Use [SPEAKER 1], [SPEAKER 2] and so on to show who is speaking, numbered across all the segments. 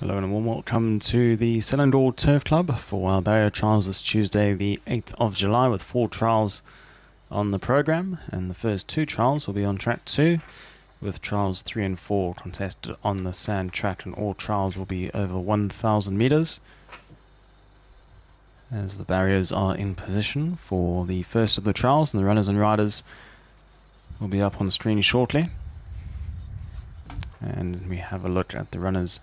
[SPEAKER 1] Hello and a warm welcome to the Selindor Turf Club for our barrier trials this Tuesday the 8th of July with 4 trials on the program, and the first 2 trials will be on track 2 with trials 3 and 4 contested on the sand track, and all trials will be over 1,000 meters as the barriers are in position for the first of the trials, and the runners and riders will be up on the screen shortly. And we have a look at the runners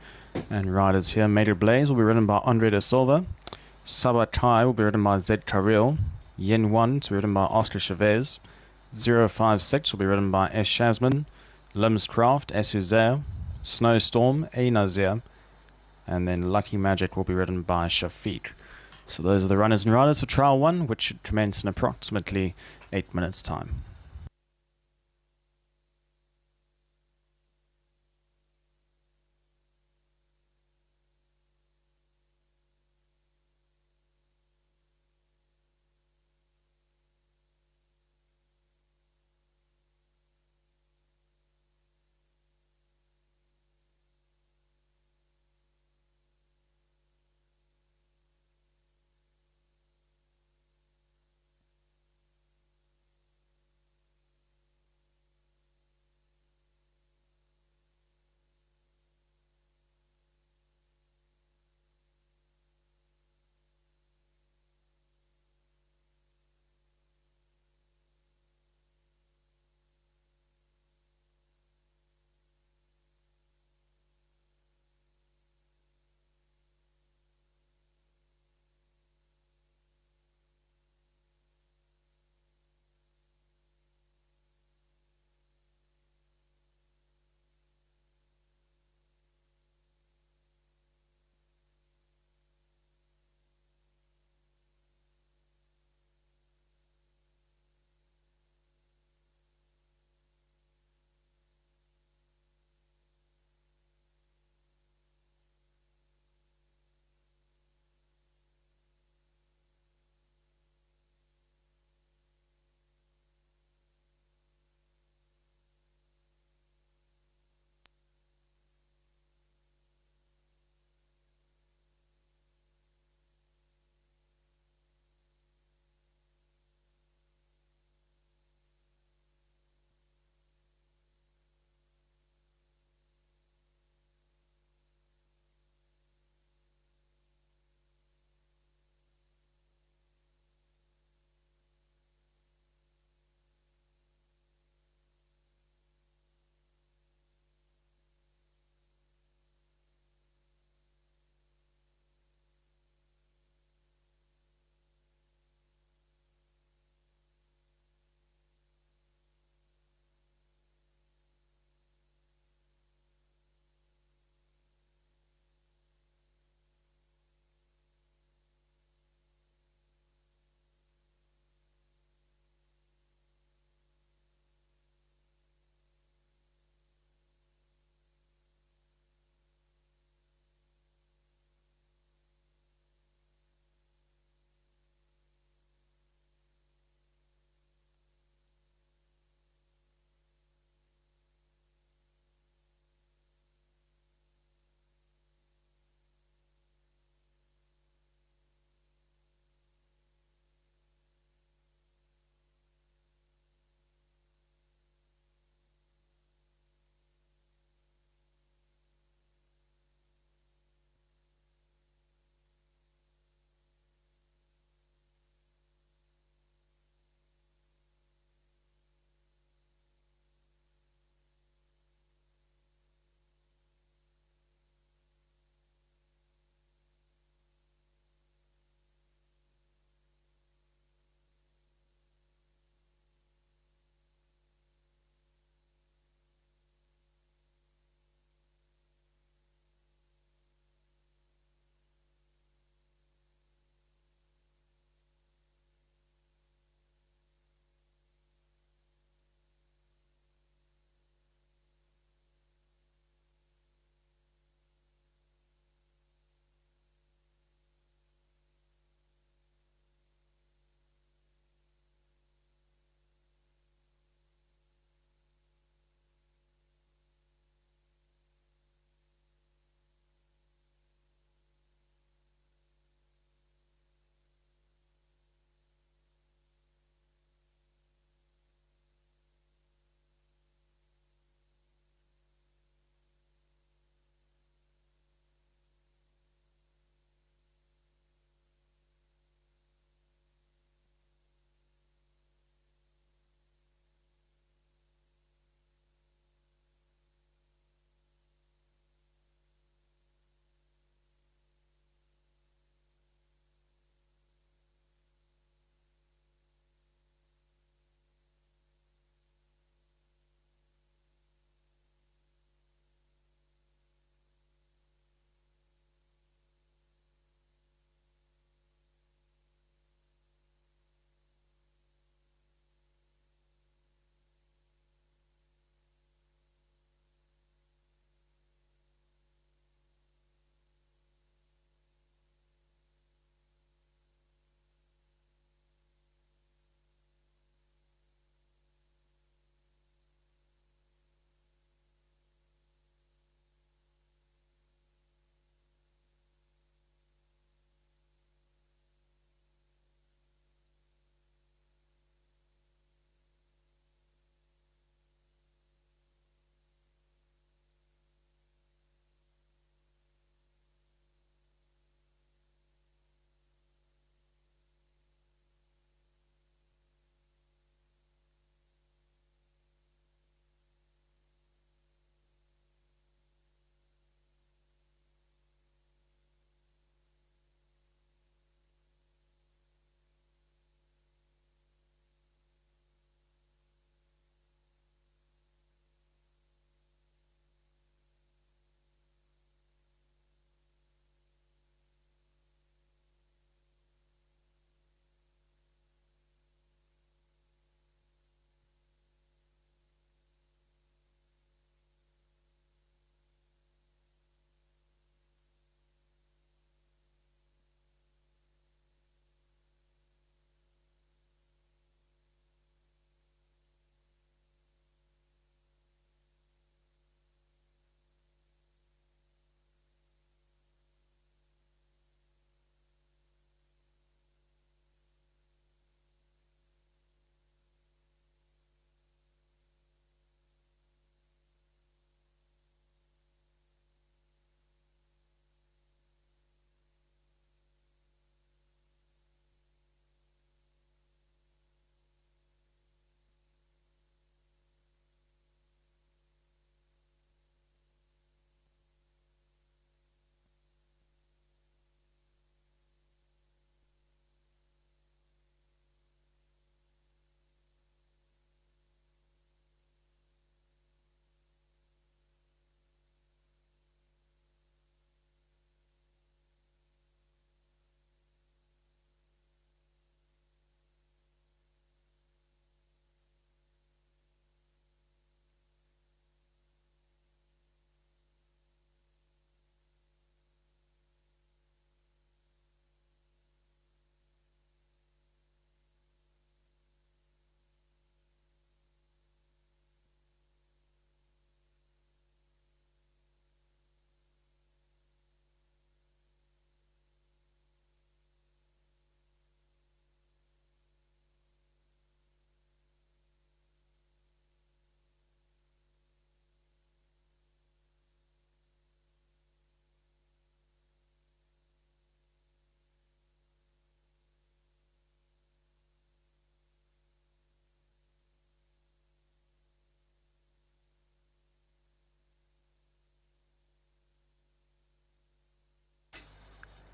[SPEAKER 1] and riders here. Major Blaze will be ridden by Andre da Silva. Sabatai will be ridden by Zed Karil. Yen 1 to be ridden by Oscar Chavez. 056 will be ridden by S. Shazman. Limscraft, S. Uzair. Snowstorm, A. Nazir. And then Lucky Magic will be ridden by Shafiq. So those are the runners and riders for trial 1, which should commence in approximately 8 minutes time.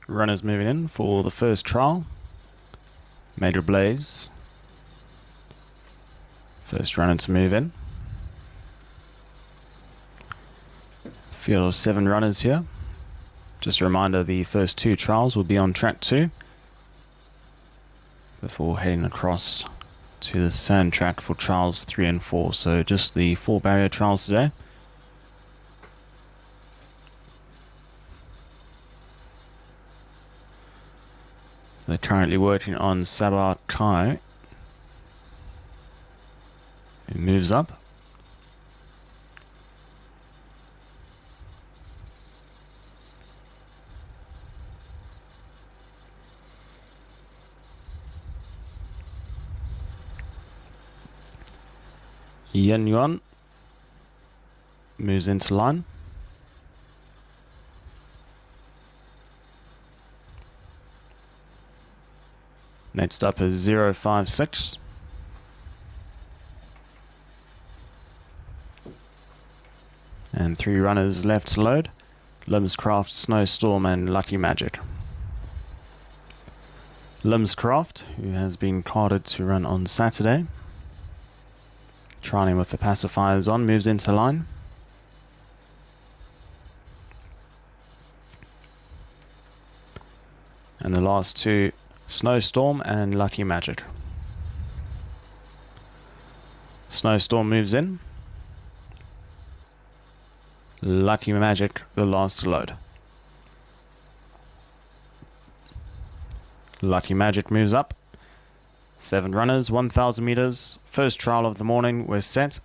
[SPEAKER 1] Runners moving in for the first trial. Major Blaze. First runner to move in. Field of 7 runners here. Just a reminder, the first 2 trials will be on track 2 before heading across to the sand track for trials 3 and 4. So just the 4 barrier trials today. So they're currently working on Sabah Kai. It moves up. Yen Yuan moves into line. Next up is 056. And 3 runners left to load. Limscraft, Snowstorm and Lucky Magic. Limscraft, who has been carded to run on Saturday, trialing with the pacifiers on, moves into line. And the last 2, Snowstorm and Lucky Magic. Snowstorm moves in. Lucky Magic, the last to load. Lucky Magic moves up. 7 runners, 1,000 meters. First trial of the morning was set,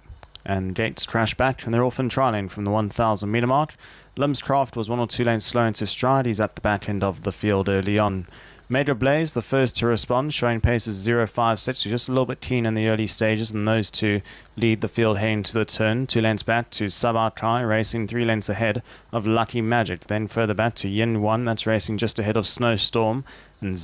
[SPEAKER 1] and gates crash back, and they're off and trialing from the 1,000 meter mark. Limscraft was 1 or 2 lanes slow into stride. He's at the back end of the field early on. Major Blaze, the first to respond, showing paces 0.56, just a little bit keen in the early stages, and those 2 lead the field heading to the turn. 2 lanes back to Sabah Kai, racing 3 lanes ahead of Lucky Magic. Then further back to Yin 1, that's racing just ahead of Snowstorm, and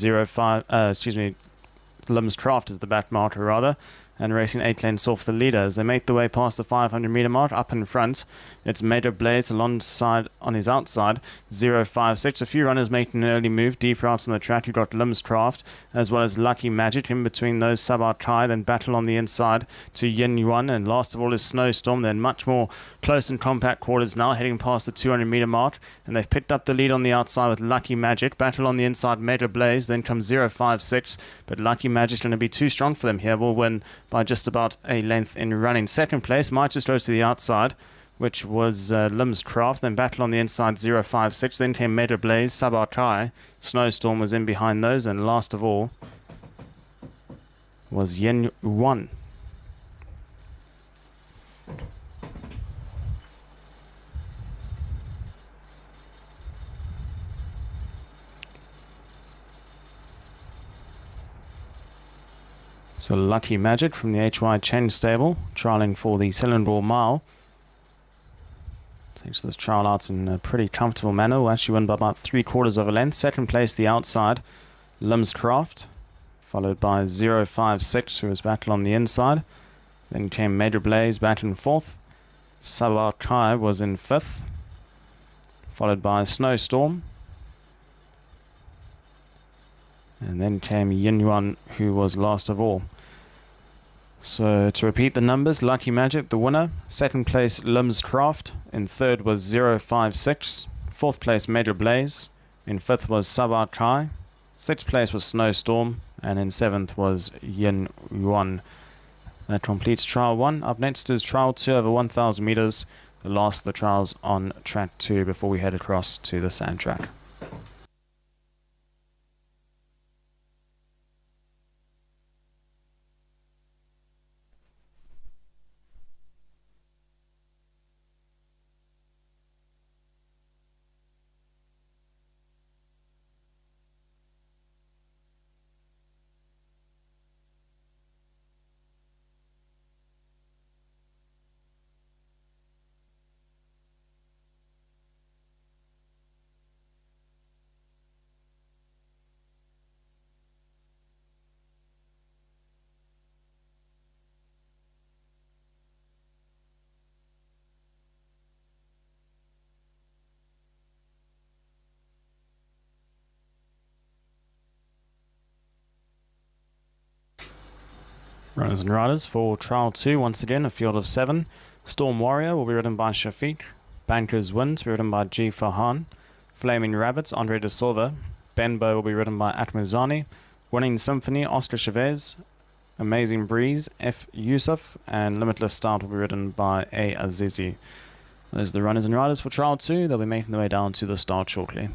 [SPEAKER 1] Limscraft is the back marker rather, and racing 8 lanes off the leader. As they make the way past the 500 meter mark, up in front, it's Major Blaze alongside on his outside, 0.56. A few runners making an early move, deep routes on the track. You've got Limscraft, as well as Lucky Magic. In between those, Sabah Kai, then battle on the inside to Yin Yuan, and last of all is Snowstorm. Then much more close and compact quarters now, heading past the 200 meter mark, and they've picked up the lead on the outside with Lucky Magic. Battle on the inside, Major Blaze, then comes 0.56, but Lucky Magic's going to be too strong for them here. Will win by just about a length in running. Second place might just goes to the outside, which was Limscraft. Then battle on the inside, 0.56. Then came Major Blaze, Sabah Kai. Snowstorm was in behind those, and last of all was Yen 1. So Lucky Magic from the HY Change Stable, trialing for the Cylinder Mile. Takes this trial out in a pretty comfortable manner. Will actually win by about 3/4 of a length. Second place, the outside, Limscraft, followed by 0.56, who was battle on the inside. Then came Major Blaze, battling 4th. Sabah Kai was in 5th, followed by Snowstorm. And then came Yin Yuan, who was last of all. So to repeat the numbers, Lucky Magic, the winner. Second place, Limscraft. In 3rd was 0.56. 4th place, Major Blaze. In 5th was Sabah Kai. 6th place was Snowstorm. And in 7th was Yin Yuan. That completes trial 1. Up next is trial 2 over 1,000 meters. The last of the trials on track 2 before we head across to the sand track. Runners and riders for Trial 2, once again a field of 7. Storm Warrior will be ridden by Shafiq. Banker's Win to be ridden by G. Farhan. Flaming Rabbits, Andre de Silva. Benbow will be ridden by Atmazani. Winning Symphony, Oscar Chavez. Amazing Breeze, F. Yusuf. And Limitless Start will be ridden by A. Azizi. Those are the runners and riders for Trial 2. They'll be making their way down to the start shortly.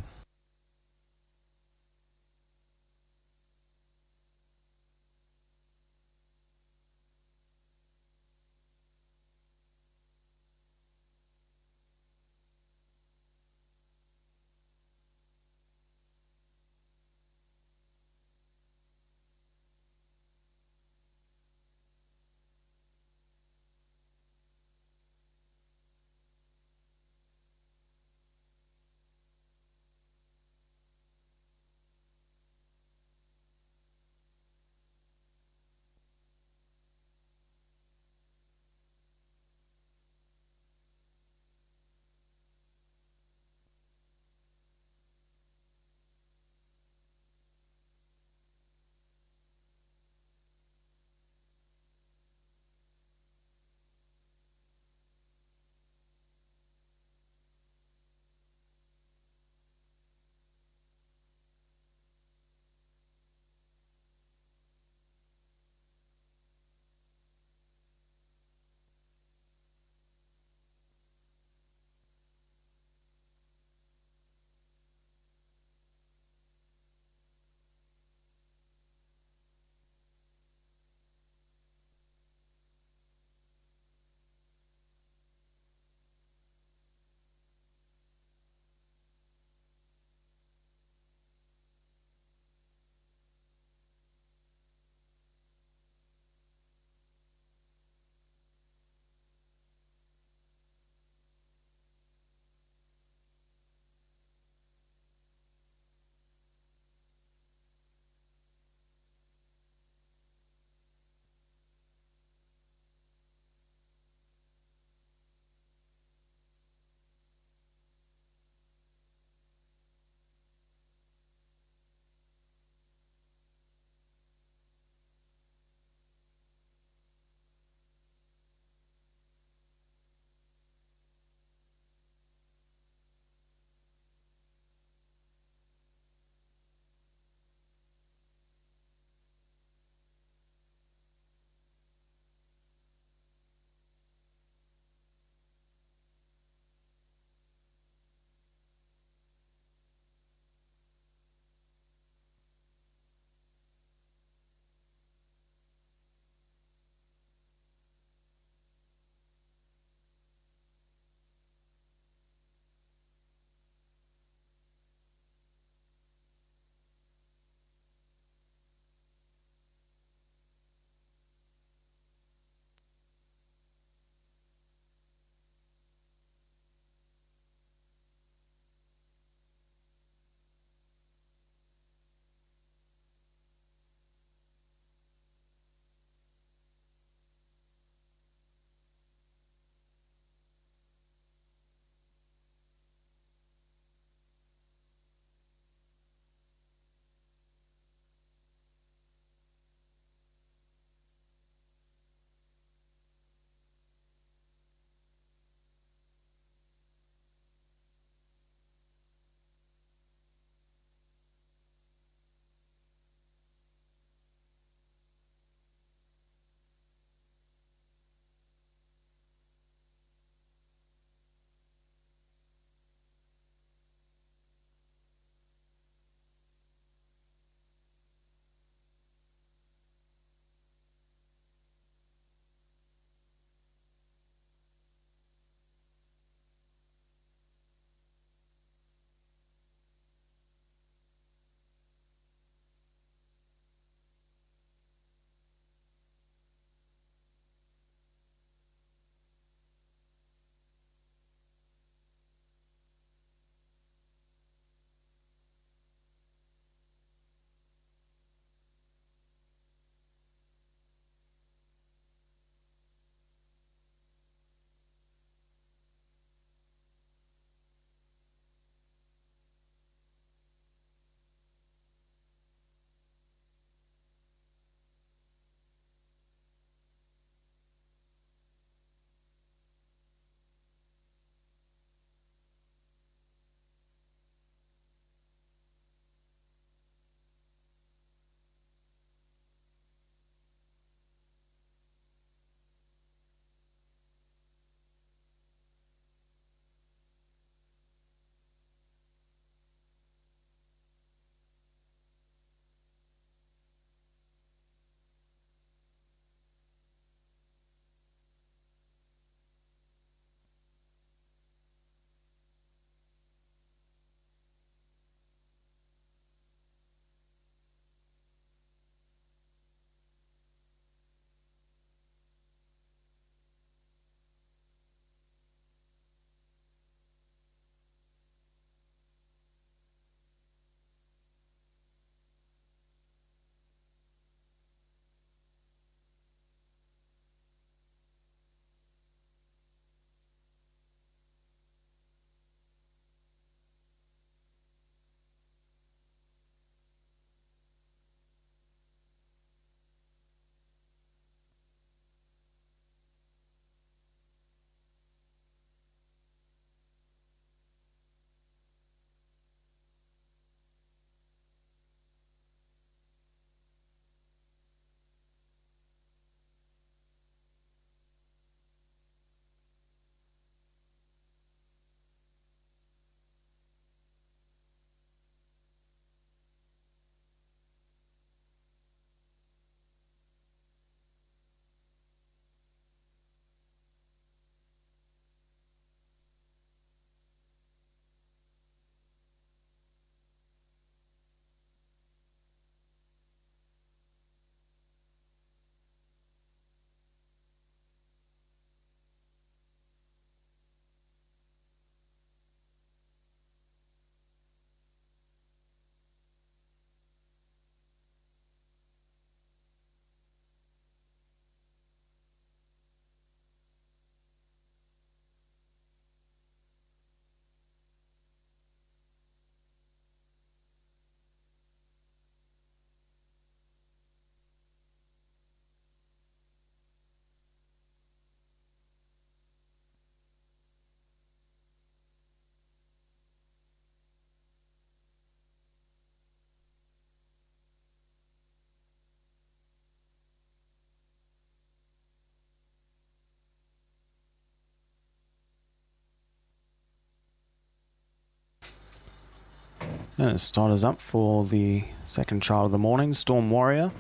[SPEAKER 1] And it starters up for the second child of the morning. Storm Warrior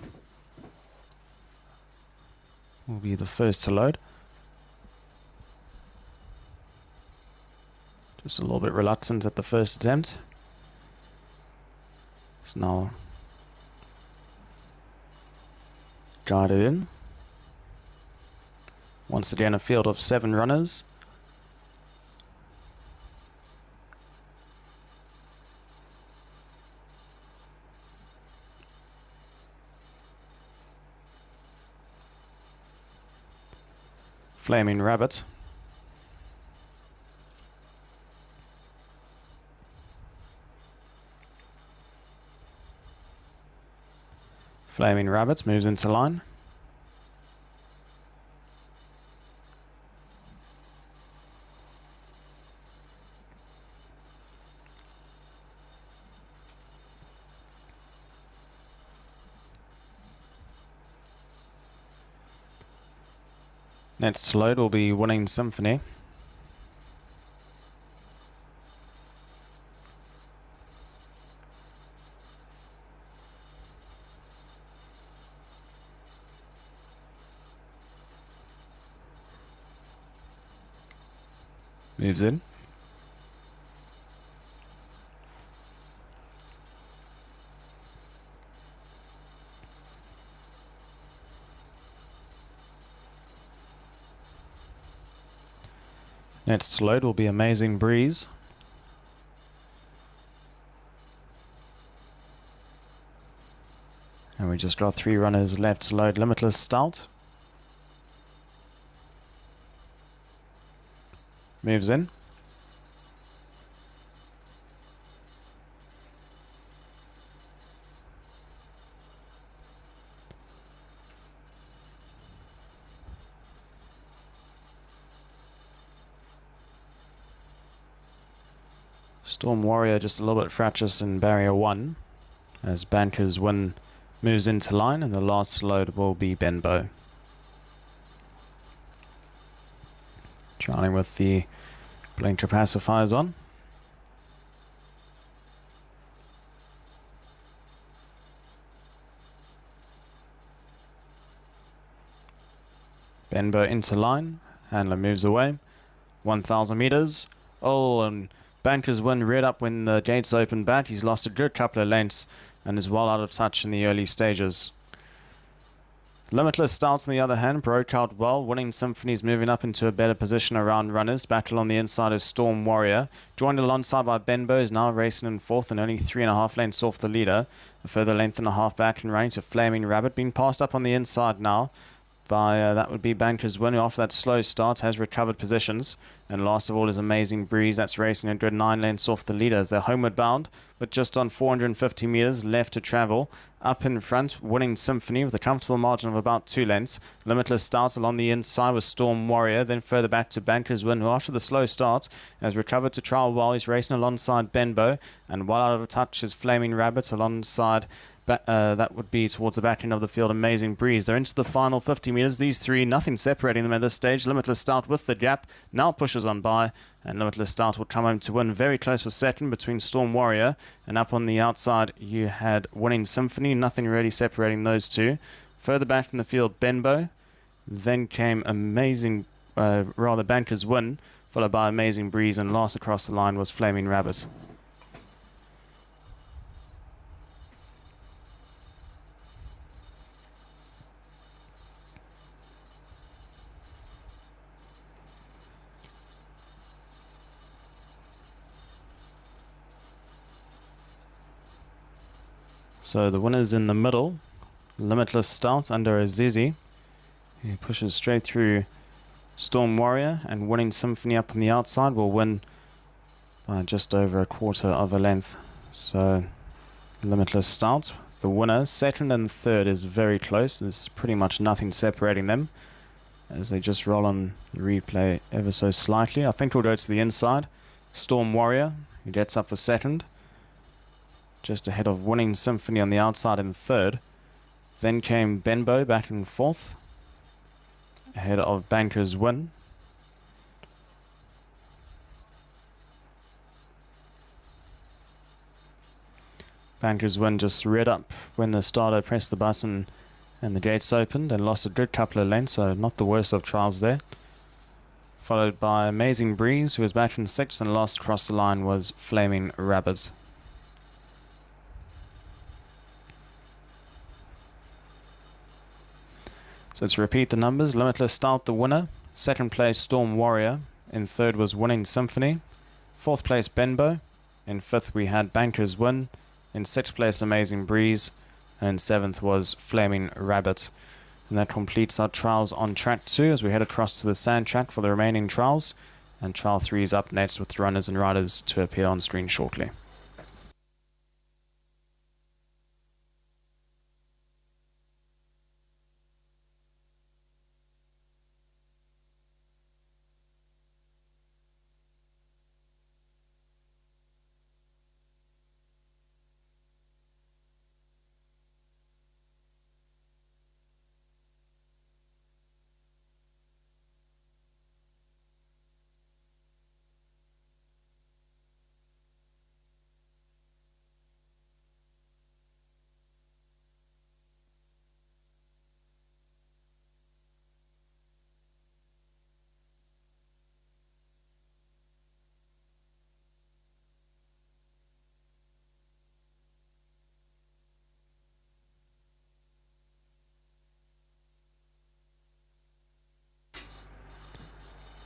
[SPEAKER 1] will be the first to load. Just a little bit reluctant at the first attempt. It's now guided in. Once again, a field of 7 runners. Flaming Rabbit. Flaming Rabbit moves into line. Next to load will be Winning Symphony. Moves in. Next to load will be Amazing Breeze. And we just got 3 runners left to load Limitless Stout. Moves in. Storm Warrior just a little bit fractious in barrier 1 as Banker's Win moves into line, and the last load will be Benbow. Trialing with the blinker pacifiers on. Benbow into line, handler moves away. 1,000 meters. Oh, and Banker's Win reared up when the gates opened back. He's lost a good couple of lengths and is well out of touch in the early stages. Limitless Stouts, on the other hand, broke out well. Winning Symphony's moving up into a better position around runners. Battle on the inside is Storm Warrior. Joined alongside by Benbow, is now racing in 4th and only 3.5 lengths off the leader. A further length and a half back and running to Flaming Rabbit. Being passed up on the inside now by, that would be Banker's Win, who after that slow start has recovered positions. And last of all is Amazing Breeze, that's racing a good 9 lengths off the leader as they're homeward bound, with just on 450 meters left to travel. Up in front, Winning Symphony with a comfortable margin of about 2 lengths. Limitless Start along the inside with Storm Warrior, then further back to Banker's Win, who after the slow start has recovered to trial while he's racing alongside Benbow, and while out of touch is Flaming Rabbit alongside that would be towards the back end of the field, Amazing Breeze. They're into the final 50 meters. These 3, nothing separating them at this stage. Limitless Start with the gap, now pushes on by, and Limitless Start will come home to win. Very close for second between Storm Warrior, and up on the outside you had Winning Symphony. Nothing really separating those two. Further back in the field, Benbow. Then came Banker's Win, followed by Amazing Breeze, and last across the line was Flaming Rabbit. So the winner's in the middle, Limitless Start under Azizi. He pushes straight through Storm Warrior, and Winning Symphony up on the outside will win by just over a quarter of a length. So Limitless Start, the winner. Second and third is very close. There's pretty much nothing separating them as they just roll on the replay ever so slightly. I think we'll go to the inside. Storm Warrior, who gets up for second, just ahead of Winning Symphony on the outside in third. Then came Benbow back in 4th, ahead of Banker's Win. Bankers Win just reared up when the starter pressed the button and the gates opened and lost a good couple of lengths, so not the worst of trials there. Followed by Amazing Breeze, who was back in 6th, and last across the line was Flaming Rabbit. So to repeat the numbers, Limitless Stout the winner, 2nd place Storm Warrior, in 3rd was Winning Symphony, 4th place Benbow, in 5th we had Bankers Win, in 6th place Amazing Breeze, and in 7th was Flaming Rabbit. And that completes our trials on track 2 as we head across to the sand track for the remaining trials, and trial 3 is up next with the runners and riders to appear on screen shortly.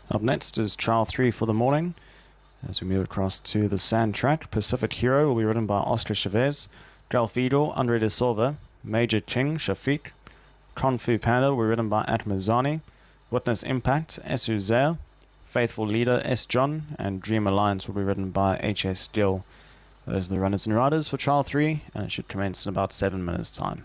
[SPEAKER 1] Up next is trial 3 for the morning. As we move across to the sand track, Pacific Hero will be ridden by Oscar Chavez, Gulf Eagle, Andre De Silva, Major King, Shafiq, Kung Fu Panda will be ridden by Atmazani, Witness Impact, S. Uzair, Faithful Leader, S. John, and Dream Alliance will be ridden by H.S. Steele. Those are the runners and riders for trial 3, and it should commence in about 7 minutes' time.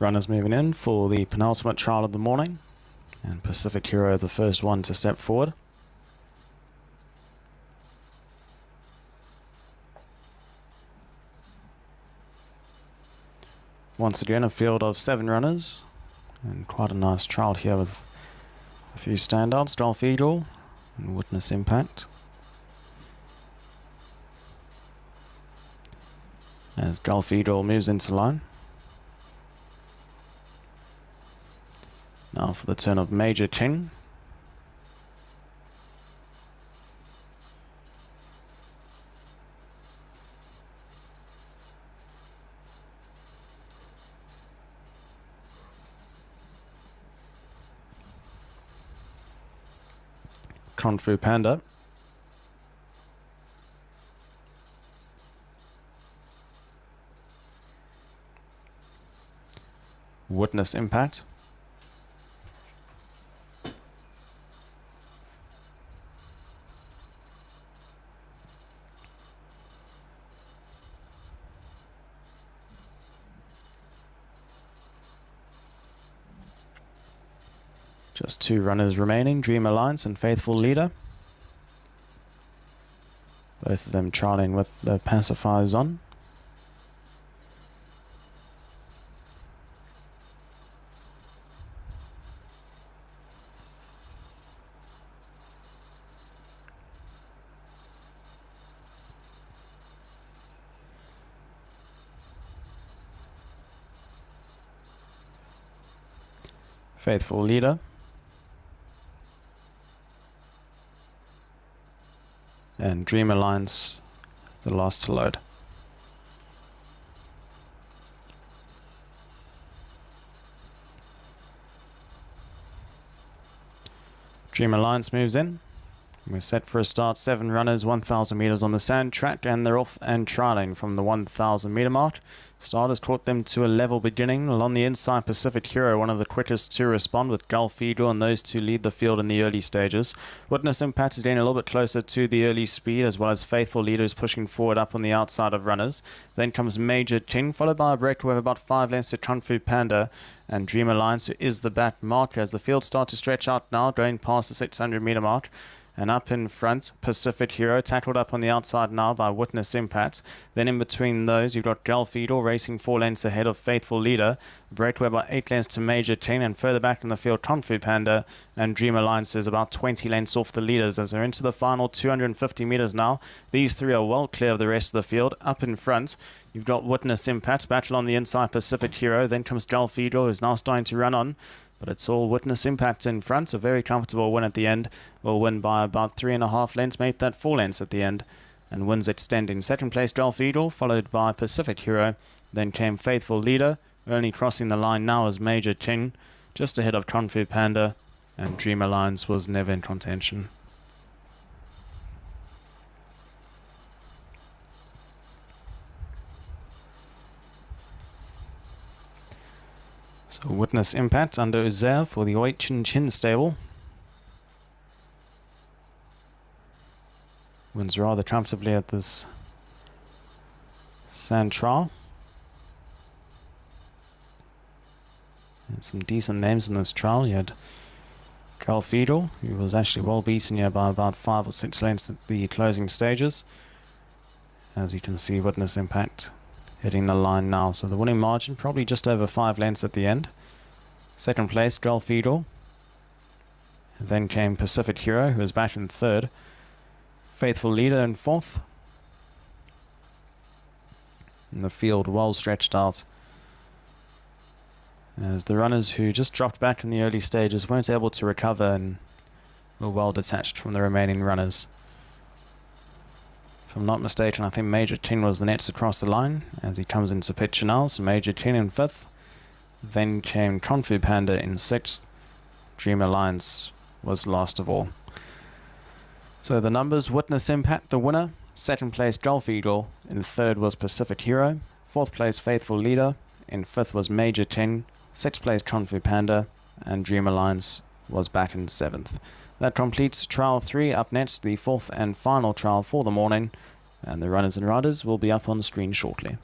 [SPEAKER 1] Runners moving in for the penultimate trial of the morning, and Pacific Hero the first one to step forward. Once again, a field of 7 runners, and quite a nice trial here with a few standouts, Gulf Eagle and Witness Impact. As Gulf Eagle moves into line. Now for the turn of Major King. Kung Fu Panda. Witness Impact. Just 2 runners remaining, Dream Alliance and Faithful Leader. Both of them trialing with the pacifiers on. Faithful Leader. And Dream Alliance, the last to load. Dream Alliance moves in. We're set for a start, 7 runners, 1,000 meters on the sand track, and they're off and trialing from the 1,000 meter mark. Starters taught them to a level beginning. Along the inside, Pacific Hero, one of the quickest to respond, with Gulf Eagle, and those two lead the field in the early stages. Witness Impact is getting a little bit closer to the early speed, as well as Faithful Leaders pushing forward up on the outside of runners. Then comes Major King, followed by a breakaway of about 5 lengths to Kung Fu Panda and Dream Alliance, who is the back marker, as the field starts to stretch out now, going past the 600 meter mark. And up in front, Pacific Hero, tackled up on the outside now by Witness Impact. Then in between those, you've got Gulf Eagle racing 4 lengths ahead of Faithful Leader. Breakaway by 8 lengths to Major King, and further back in the field, Kung Fu Panda and Dream Alliance is about 20 lengths off the leaders as they're into the final 250 meters now. These 3 are well clear of the rest of the field. Up in front, you've got Witness Impact, battle on the inside, Pacific Hero. Then comes Gulf Eagle, who's now starting to run on. But it's all Witness Impact in front. A very comfortable win at the end. Will win by about 3.5 lengths, made that 4 lengths at the end, and wins extending. Second place, Gulf Eagle, followed by Pacific Hero. Then came Faithful Leader. Only crossing the line now is Major King, just ahead of Kung Fu Panda, and Dream Alliance was never in contention. So Witness Impact under Uzair for the Oi Chin Chin stable. Wins rather comfortably at this sand trial. And some decent names in this trial. You had Gulf Eagle, who was actually well beaten here by about 5 or 6 lengths at the closing stages. As you can see, Witness Impact hitting the line now, so the winning margin probably just over 5 lengths at the end. Second place, Gulf Eagle. Then came Pacific Hero, who was back in third. Faithful Leader in fourth. And the field well stretched out, as the runners who just dropped back in the early stages weren't able to recover and were well detached from the remaining runners. If I'm not mistaken, I think Major King was the next across the line as he comes into picture now. So Major King in 5th. Then came Kung Fu Panda in 6th. Dream Alliance was last of all. So the numbers: Witness Impact, the winner. Second place, Gulf Eagle. In 3rd was Pacific Hero. 4th place, Faithful Leader. In 5th was Major King. 6th place, Kung Fu Panda. And Dream Alliance was back in 7th. That completes trial 3. Up next, the 4th and final trial for the morning, and the runners and riders will be up on the screen shortly.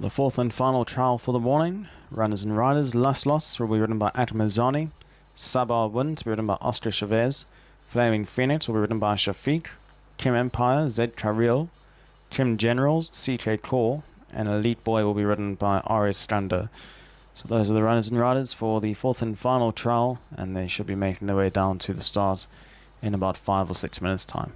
[SPEAKER 1] The fourth and final trial for the morning, runners and riders. Laslos will be ridden by Atamazani. Sabar Wind to be ridden by Oscar Chavez. Flaming Phoenix will be ridden by Shafiq. Kim Empire, Zed Karil. Kim Generals, CK Claw. And Elite Boy will be ridden by RS Stander. So those are the runners and riders for the fourth and final trial, and they should be making their way down to the start in about 5 or 6 minutes time.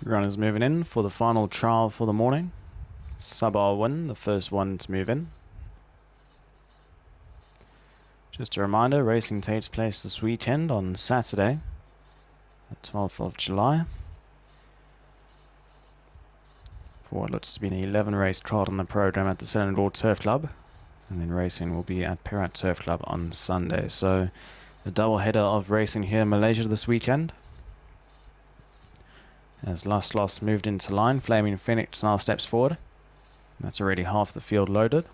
[SPEAKER 1] Runners moving in for the final trial for the morning. Sabar Win, the first one to move in. Just a reminder, racing takes place this weekend on Saturday, the 12th of July. For what looks to be an 11 race card on the program at the Selindor Turf Club. And then racing will be at Perak Turf Club on Sunday. So a double header of racing here in Malaysia this weekend. As Las Los moved into line, Flaming Phoenix now steps forward. That's already half the field loaded.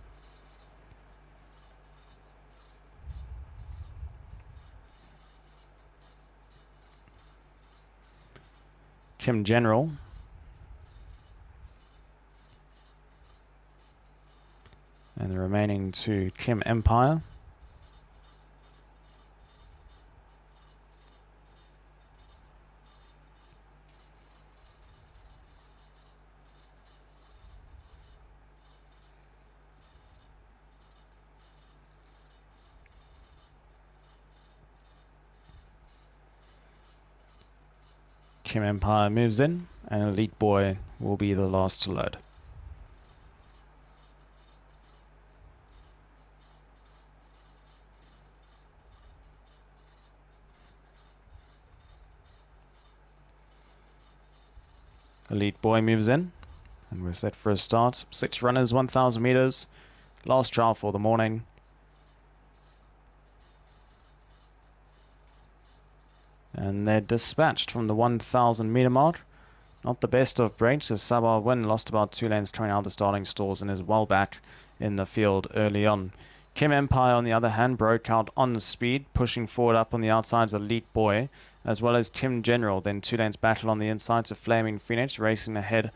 [SPEAKER 1] Kim General. And the remaining two, Kim Empire. Kim Empire moves in, and Elite Boy will be the last to load. Elite Boy moves in, and we're set for a start. 6 runners, 1,000 meters. Last trial for the morning. And they're dispatched from the 1,000 meter mark. Not the best of breaks, as Sabar Win lost about 2 lengths coming out of the starting stalls and is well back in the field early on. Kim Empire, on the other hand, broke out on the speed, pushing forward up on the outsides Elite Boy, as well as Kim General. Then 2 lanes battle on the insides of Flaming Phoenix, racing ahead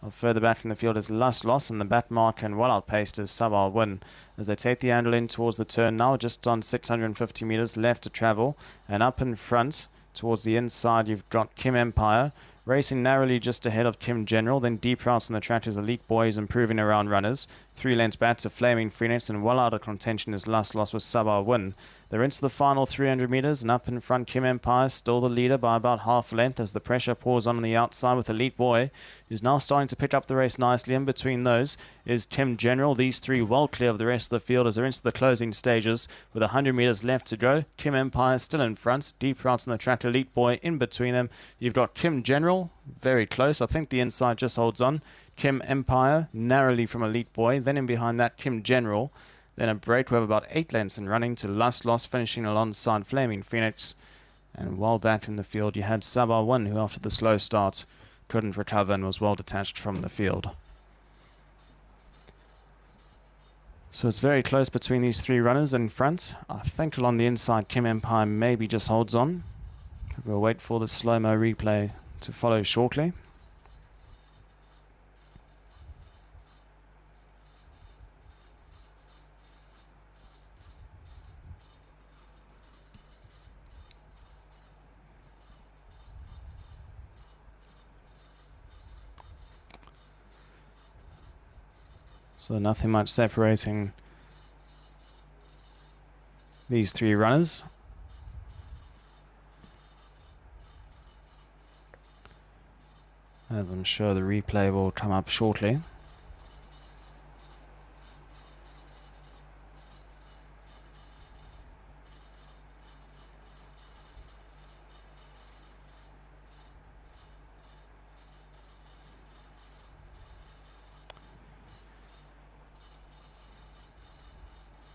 [SPEAKER 1] of further back in the field is Las Los, and the back mark and well outpaced is Sabar Win as they take the handle in towards the turn now, just on 650 meters left to travel, and up in front towards the inside you've got Kim Empire racing narrowly just ahead of Kim General. Then deep routes on the track is Elite Boy is improving around runners. 3 lengths back to Flaming Phoenix, and well out of contention is Las Los with Sabar Win. They're into the final 300 meters, and up in front Kim Empire still the leader by about half a length as the pressure pours on the outside with Elite Boy, who's now starting to pick up the race nicely. In between those is Kim General. These 3 well clear of the rest of the field as they're into the closing stages with 100 meters left to go. Kim Empire still in front. Deep routes on the track, Elite Boy in between them. You've got Kim General very close. I think the inside just holds on. Kim Empire narrowly from Elite Boy. Then in behind that, Kim General. Then a breakaway of about 8 lengths and running to Las Los, finishing alongside Flaming Phoenix. And well back in the field, you had Sabar Win, who after the slow start couldn't recover and was well detached from the field. So it's very close between these 3 runners in front. I think along the inside, Kim Empire maybe just holds on. We'll wait for the slow-mo replay to follow shortly. So nothing much separating these 3 runners. As I'm sure the replay will come up shortly.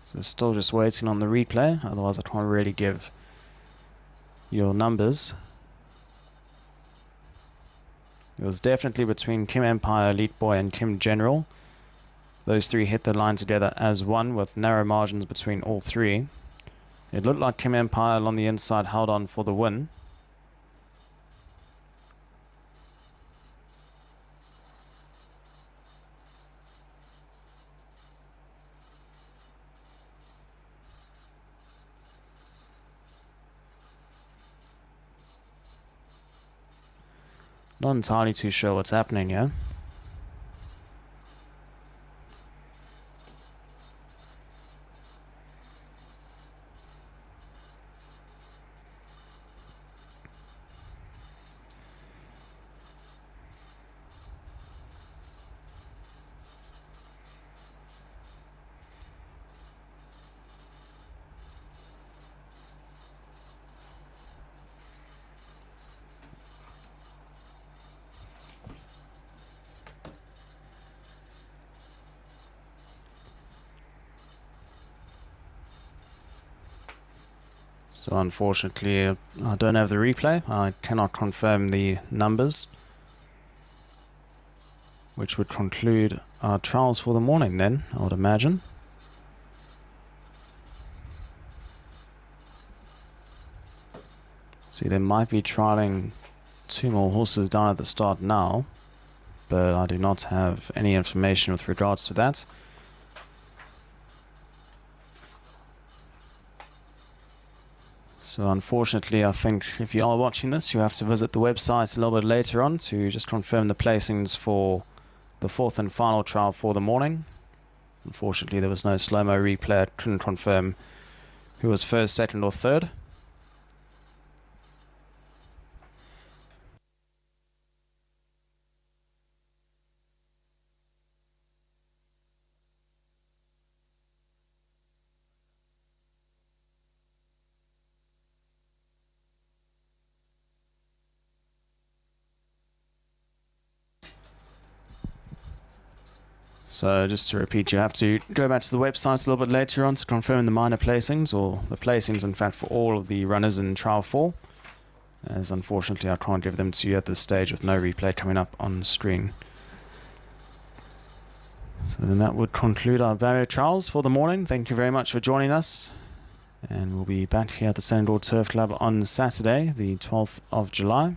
[SPEAKER 1] So still just waiting on the replay, otherwise I can't really give your numbers. It was definitely between Kim Empire, Elite Boy and Kim General. Those 3 hit the line together as one with narrow margins between all 3. It looked like Kim Empire along the inside held on for the win. Not entirely too sure what's happening here. So unfortunately, I don't have the replay. I cannot confirm the numbers, which would conclude our trials for the morning then, I would imagine. See, they might be trialing 2 more horses down at the start now, but I do not have any information with regards to that. So unfortunately, I think if you are watching this, you have to visit the website a little bit later on to just confirm the placings for the 4th and final trial for the morning. Unfortunately, there was no slow-mo replay. I couldn't confirm who was first, second or third. So just to repeat, you have to go back to the website a little bit later on to confirm the minor placings, or the placings in fact for all of the runners in trial 4, as unfortunately I can't give them to you at this stage with no replay coming up on screen. So then that would conclude our barrier trials for the morning. Thank you very much for joining us, and we'll be back here at the Sandor Turf Club on Saturday the 12th of July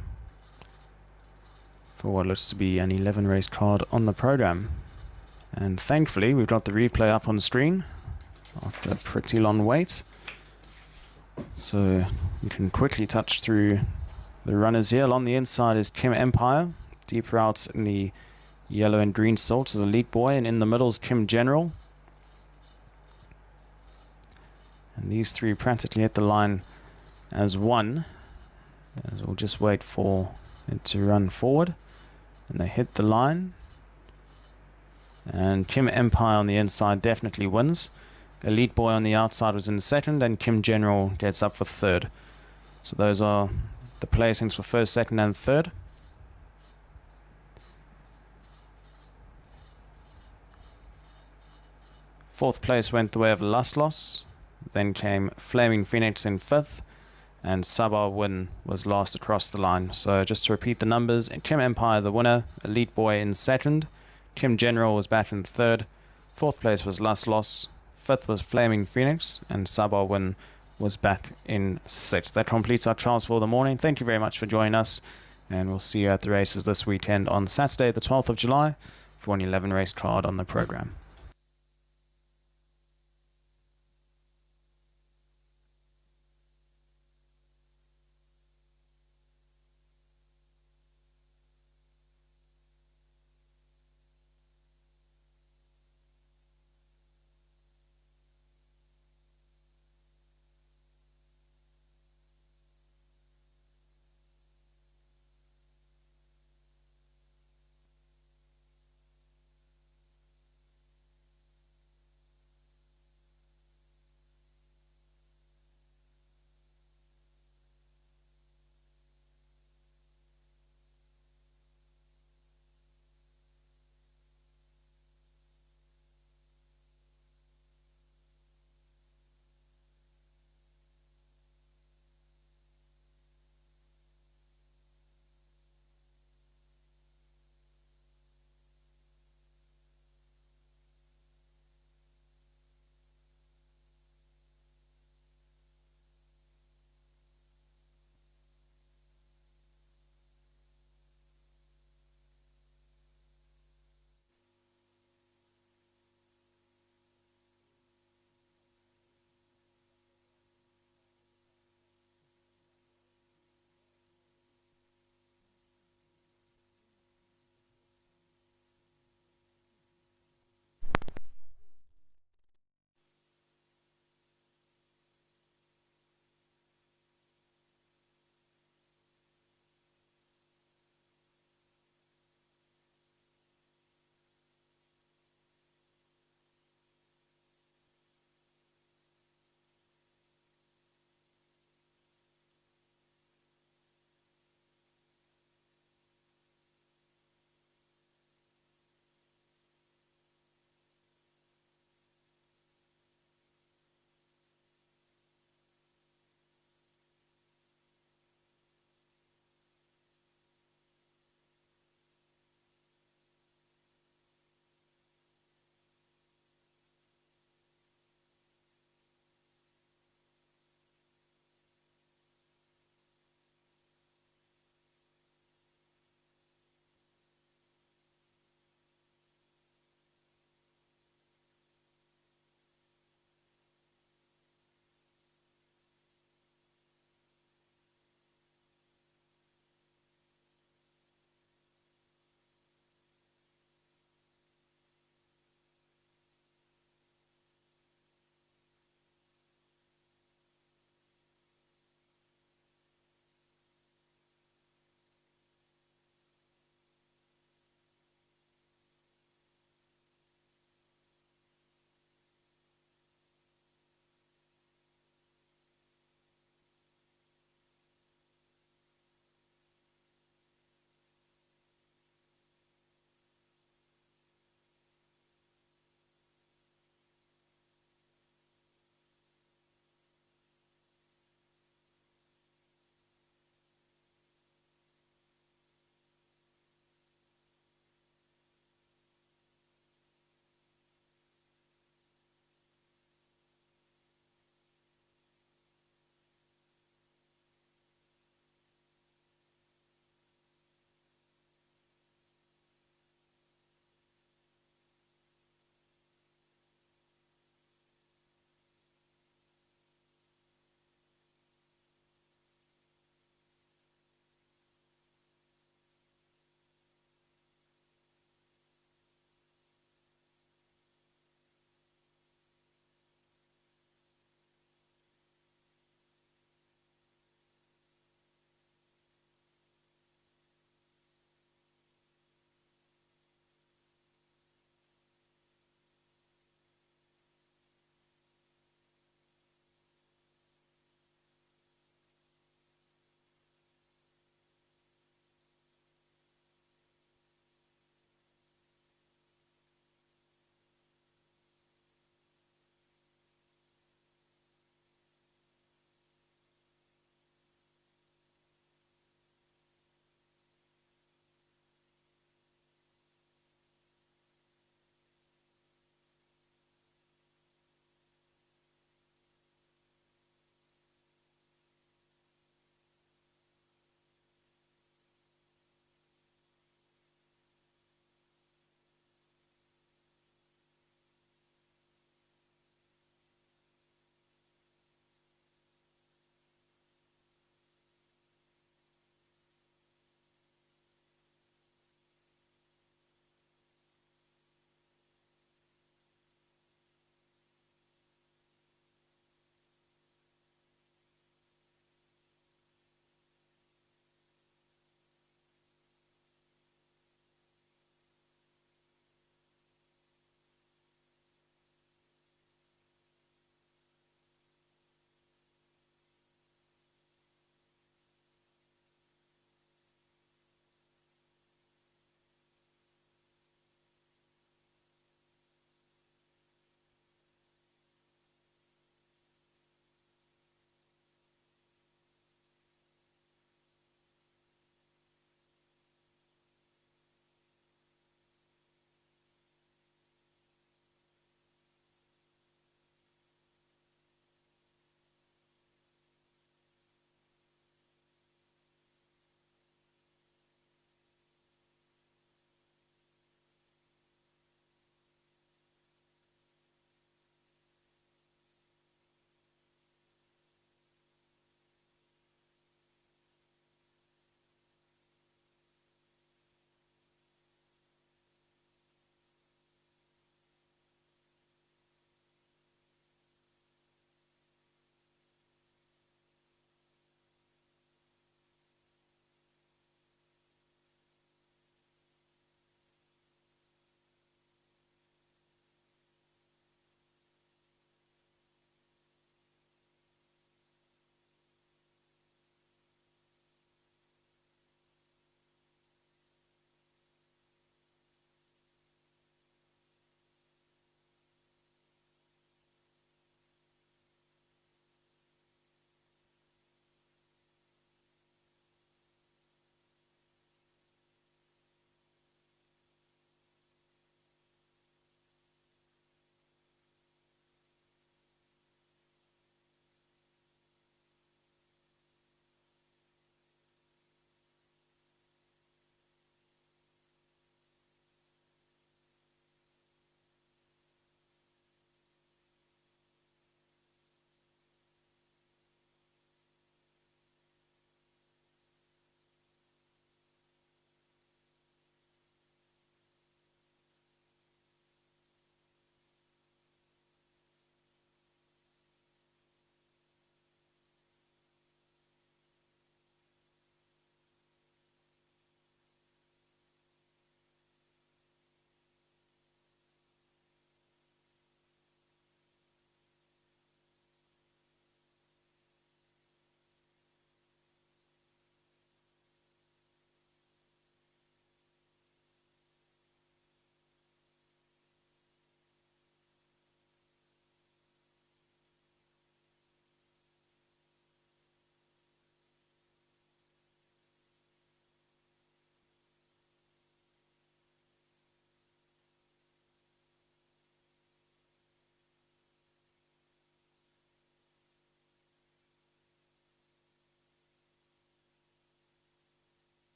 [SPEAKER 1] for what looks to be an 11 race card on the program. And thankfully we've got the replay up on screen after a pretty long wait, so you can quickly touch through the runners here. Along the inside is Kim Empire, deeper out in the yellow and green silks is Elite Boy, and in the middle is Kim General. And these three practically hit the line as one, as we'll just wait for it to run forward, and they hit the line. And Kim Empire on the inside definitely wins. Elite Boy on the outside was in second, and Kim General gets up for third. So those are the placings for first, second and third. Fourth place went the way of Laslos. Then came Flaming Phoenix in fifth, and Sabah Win was last across the line. So just to repeat the numbers, Kim Empire the winner, Elite Boy in second, Kim General was back in third, fourth place was Laslos, fifth was Flaming Phoenix, and Sabah Win was back in sixth. That completes our trials for the morning. Thank you very much for joining us, and we'll see you at the races this weekend on Saturday the 12th of July for an 11 race card on the program.